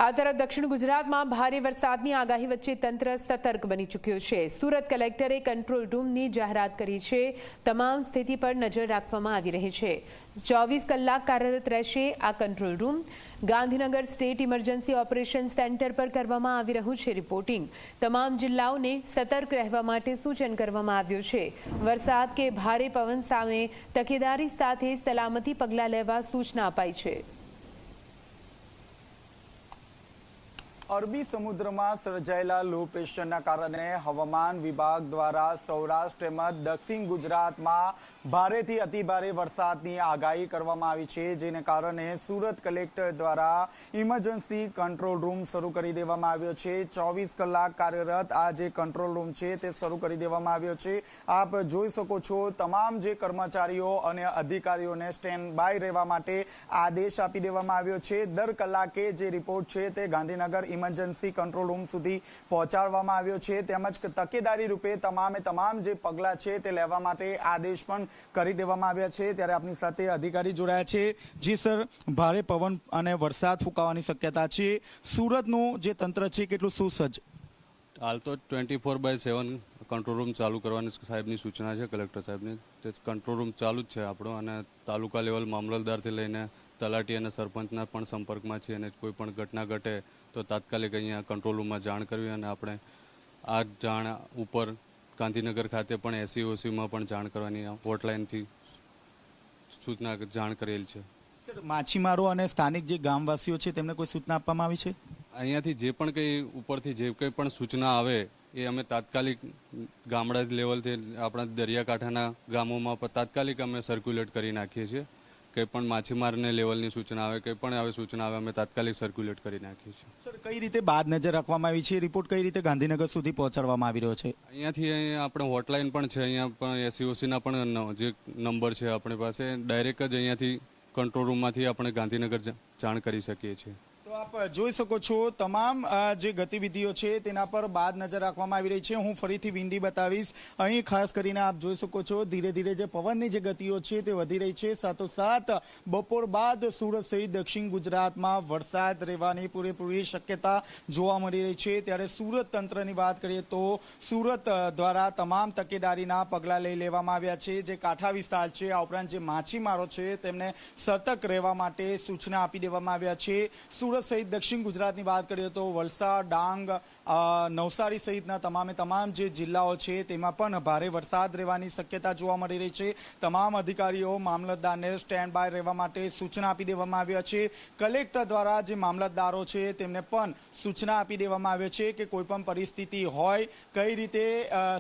આ તરફ દક્ષિણ ગુજરાતમાં ભારે વરસાદની આગાહી વચ્ચે તંત્ર સતર્ક બની ચૂક્યું છે। સુરત કલેક્ટરે કંટ્રોલ રૂમની જાહેરાત કરી છે। તમામ સ્થિતિ પર નજર રાખવામાં આવી રહી છે। 24 કલાક કાર્યરત રહેશે આ control room. Gandhinagar state emergency operation centre પર કરવામાં આવી રહ્યું છે રિપોર્ટિંગ। તમામ જિલ્લાઓને સતર્ક રહેવા માટે સૂચન કરવામાં આવ્યું છે। વરસાદ કે ભારે પવન સામે તકેદારી સાથે સલામતી પગલાં લેવા સૂચના અપાઈ છે। અરબી સમુદ્રમાં સર્જાયેલા લો પ્રેશરના કારણે હવામાન વિભાગ દ્વારા સૌરાષ્ટ્ર તેમજ દક્ષિણ ગુજરાતમાં ભારેથી અતિભારે વરસાદની આગાહી કરવામાં આવી છે, જેને કારણે સુરત કલેક્ટર દ્વારા ઇમરજન્સી કંટ્રોલ રૂમ શરૂ કરી દેવામાં આવ્યો છે। 24 કલાક કાર્યરત આ જે કંટ્રોલ રૂમ છે તે શરૂ કરી દેવામાં આવ્યો છે। આપ જોઈ શકો છો, તમામ જે કર્મચારીઓ અને અધિકારીઓને સ્ટેન્ડ બાય રહેવા માટે આદેશ આપી દેવામાં આવ્યો છે। દર કલાકે જે રિપોર્ટ છે તે ગાંધીનગર ઇમરજન્સી કંટ્રોલ રૂમ સુધી પહોંચાડવામાં આવ્યો છે, તેમજ તકેદારી રૂપે તમામ જે પગલાં છે તે લેવા માટે આદેશ પણ કરી દેવામાં આવ્યા છે। ત્યારે આપની સાથે અધિકારી જોડાયા છે। જી સર, ભારે પવન અને વરસાદ ફૂંકાવાની શક્યતા છે, સુરતનું જે તંત્ર છે કેટલું સુસજ્જ? હાલ તો 24/7 કંટ્રોલ રૂમ ચાલુ કરવાની સાહેબની સૂચના છે, કલેક્ટર સાહેબની। તે કંટ્રોલ રૂમ ચાલુ જ છે આપણો, અને તાલુકા લેવલ મામલતદારથી લઈને તલાટી અને સરપંચના પણ સંપર્કમાં છે, અને કોઈ પણ ઘટના ઘટે તો તાત્કાલિક અહીંયા કંટ્રોલ રૂમમાં જાણ કરવી, અને આપણે આ જાણ ઉપર ગાંધીનગર ખાતે પણ SEOCમાં પણ જાણ કરવાની હોટલાઇનથી સૂચના જાણ કરેલ છે। સર, માછીમારો અને સ્થાનિક જે ગામવાસીઓ છે તેમને કોઈ સૂચના આપવામાં આવી છે? અહીંયાથી જે પણ કંઈ ઉપરથી જે કંઈ પણ સૂચના આવે એ અમે તાત્કાલિક ગામડા લેવલથી આપણા દરિયાકાંઠાના ગામોમાં પણ તાત્કાલિક અમે સર્ક્યુલેટ કરી નાખીએ છીએ। કંઈ પણ માછીમારને લેવલની સૂચના આવે, કંઈ પણ આવે સૂચના આવે, અમે તાત્કાલિક સર્ક્યુલેટ કરી નાખીએ છીએ। સર, કઈ રીતે બાદ નજર રાખવામાં આવી છે? રિપોર્ટ કઈ રીતે ગાંધીનગર સુધી પહોંચાડવામાં આવી રહ્યો છે? અહીંયાથી આપણે હોટલાઇન પણ છે, અહીંયા પણ SEOCના પણ જે નંબર છે આપણી પાસે, ડાયરેક્ટ જ અહીંયાથી કંટ્રોલ રૂમમાંથી આપણે ગાંધીનગર જાણ કરી શકીએ છીએ। તો આપ જોઈ શકો છો, તમામ જે ગતિવિધિઓ છે તેના પર બાદ નજર રાખવામાં આવી રહી છે। હું ફરીથી વિંડી બતાવીશ। અહીં ખાસ કરીને આપ જોઈ શકો છો, ધીરે ધીરે જે પવનની જે ગતિઓ છે તે વધી રહી છે। સાથોસાથ બપોર બાદ સુરત સહિત દક્ષિણ ગુજરાતમાં વરસાદ રહેવાની પૂરેપૂરી શક્યતા જોવા મળી રહી છે। ત્યારે સુરત તંત્રની વાત કરીએ તો સુરત દ્વારા તમામ તકેદારીના પગલાં લઈ લેવામાં આવ્યા છે। જે કાંઠા વિસ્તાર છે, આ ઉપરાંત જે માછીમારો છે તેમને સતર્ક રહેવા માટે સૂચના આપી દેવામાં આવ્યા છે। સુરત સહિત દક્ષિણ ગુજરાતની વાત કરીએ તો વલસાડ, ડાંગ, નવસારી સહિતના તમામ જે જિલ્લાઓ છે તેમાં પણ ભારે વરસાદ રહેવાની શક્યતા જોવા મળી રહી છે। તમામ અધિકારીઓ મામલતદારને સ્ટેન્ડ બાય રહેવા માટે સૂચના આપી દેવામાં આવ્યા છે। કલેક્ટર દ્વારા જે મામલતદારો છે તેમને પણ સૂચના આપી દેવામાં આવ્યા છે કે કોઈ પણ પરિસ્થિતિ હોય કઈ રીતે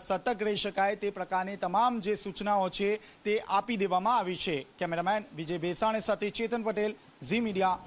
સતર્ક રહી શકાય તે પ્રકારની તમામ જે સૂચનાઓ છે તે આપી દેવામાં આવી છે। કેમેરામેન વિજય બેસાણી સાથે ચેતન પટેલ, ઝી મીડિયા।